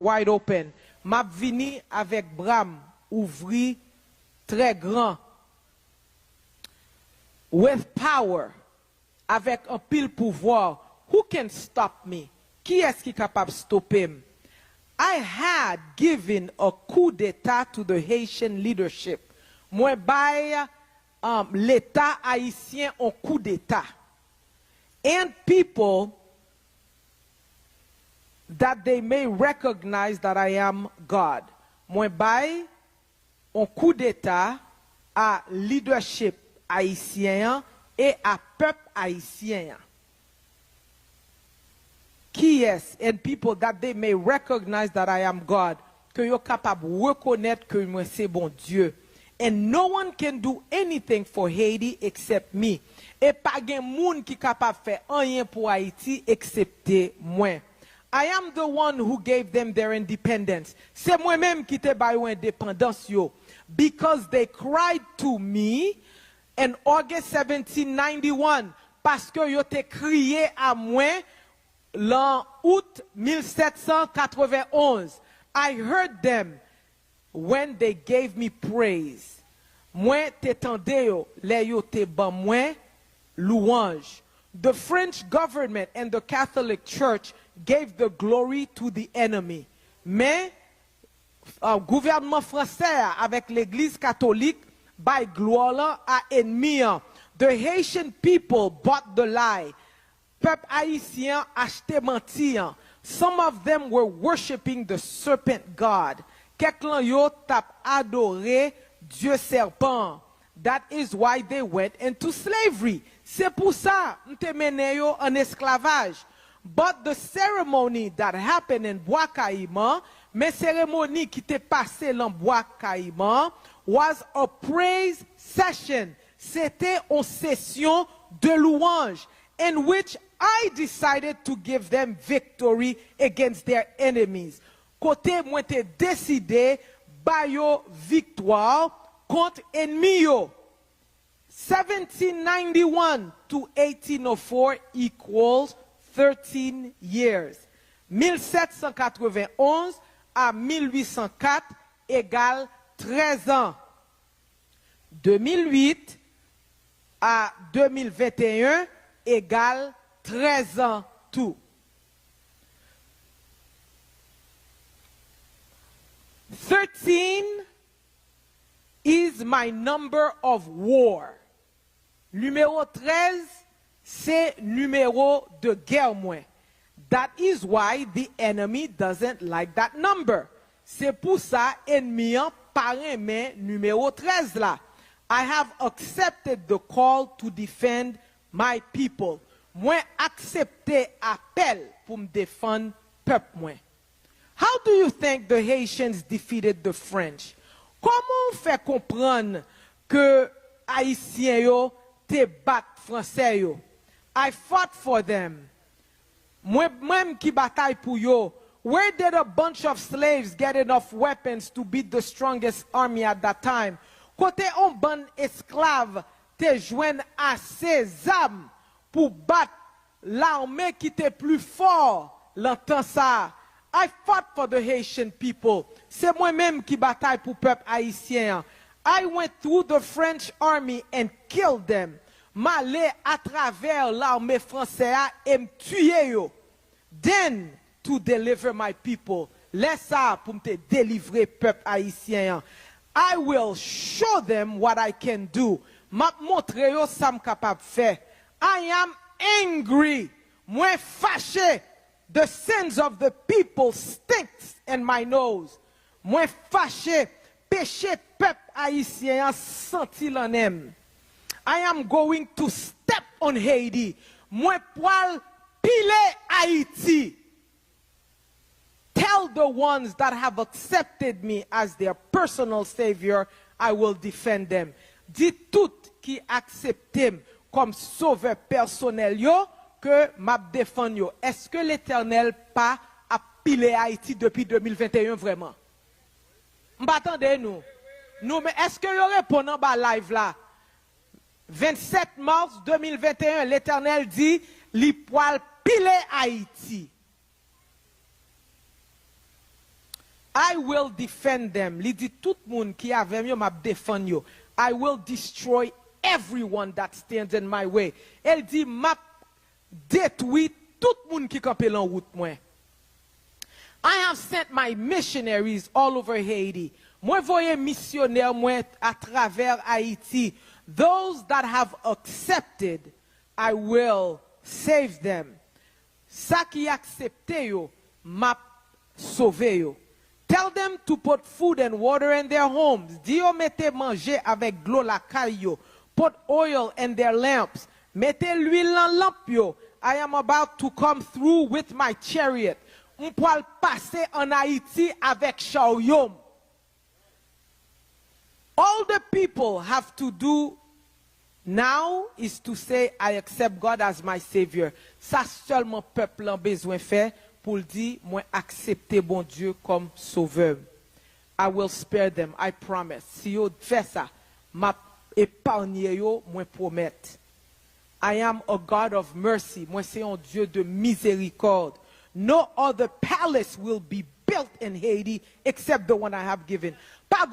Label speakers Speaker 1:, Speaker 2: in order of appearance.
Speaker 1: wide open. M'a vini avec bram ouvri très grand. With power. Avec un pile pouvoir. Who can stop me? Qui est-ce qui est capable de stopper? I had given a coup d'état to the Haitian leadership. Moi bay l'état haïtien un coup d'état. And people that they may recognize that I am God. Moi bay un coup d'état à leadership haïtien et à peuple haïtien. Qui est, and people that they may recognize that I am God, que yo capable reconnaître que moi c'est bon Dieu. And no one can do anything for Haiti except me. Et pas gen moun qui capable faire rien pour Haïti excepté moi. I am the one who gave them their independence. C'est moi-même qui te ba yo indépendance yo. Because they cried to me in August 1791. Parce que yo te crié à moi l'an août 1791. I heard them when they gave me praise. Moi te tande yo, le yo te ban moi louange. The French government and the Catholic Church gave the glory to the enemy. Mais gouvernement français avec l'église catholique by gloire à ennemi. The Haitian people bought the lie. Peuple haïtien acheté mentir. Some of them were worshiping the serpent god. Quelqu'un yo tap adoré Dieu serpent. That is why they went into slavery. C'est pour ça m'te mené yo en esclavage. But the ceremony that happened in Bois Caïman, mais cérémonie qui t'est passée dans Bois Caïman, was a praise session. C'était une session de louange in which I decided to give them victory against their enemies. Côté moi te décidé bayo victoire contre ennemi yo. 1791 to 1804 equals 13 years. 1791 à 1804 égale 13 ans. 2008 à 2021 égale 13 ans tout. 13 is my number of war. Numéro 13, c'est numéro de guerre moins. That is why the enemy doesn't like that number. C'est pour ça ennemi pas aimer numéro 13 là. I have accepted the call to defend my people. Moi accepté appel pour me défendre peuple moi. How do you think the Haitians defeated the French? Comment on fait comprendre que Haïtiens yo te bat français yo? I fought for them. Moi-même qui bataille pour yo. Where did a bunch of slaves get enough weapons to beat the strongest army at that time? Côté on bon esclave te joignent assez d'armes pour battre l'armée qui était plus fort l'entend ça. I fought for the Haitian people. C'est moi-même qui bataille pour le peuple haïtien. I went through the French army and killed them. M'allais à travers l'armée française et me tuer yo. Then to deliver my people. Laisse ça pour me délivrer peuple haïtien. I will show them what I can do. M'a montré yo ça me capable faire. I am angry. Moi fâché. The sins of the people stinks in my nose. Moi fâché, péché peuple haïtien senti l'anem. I am going to step on Haiti. Moi poil pile Ayiti. Tell the ones that have accepted me as their personal savior, I will defend them. Dis tout qui acceptent comme sauveur personnel yo, que m'a défend yo. Est-ce que l'Éternel pas a pilé Haïti depuis 2021 vraiment? M'attendez nous. Nous mais est-ce que yo répond en bas live là? 27 mars 2021, l'Éternel dit li poil pilé Haïti. I will defend them. Li dit tout moun ki avem yo m'a defend yo. I will destroy everyone that stands in my way. Elle dit m'a détruit tout moun ki kampe lan route mwen. I have sent my missionaries all over Haiti. Moi voye missionnaire moi à travers Haïti. Those that have accepted, I will save them. Sa qui accepte yo, m'a sauvé yo. Tell them to put food and water in their homes. Di yo mette manger avec glo la kay yo. Put oil in their lamps. Mette l'huile dans lamp yo. I am about to come through with my chariot. On peut passer en Haïti avec chariot. All the people have to do now is to say, I accept God as my Savior. Ça seulement peuple a besoin faire pour dire, moi accepter bon Dieu comme sauveur. I will spare them, I promise. Si yo fait ça, m'a épargné yo, moi promette. I am a God of mercy. Moi c'est un Dieu de miséricorde. No other palace will be built in Haiti except the one I have given. Pas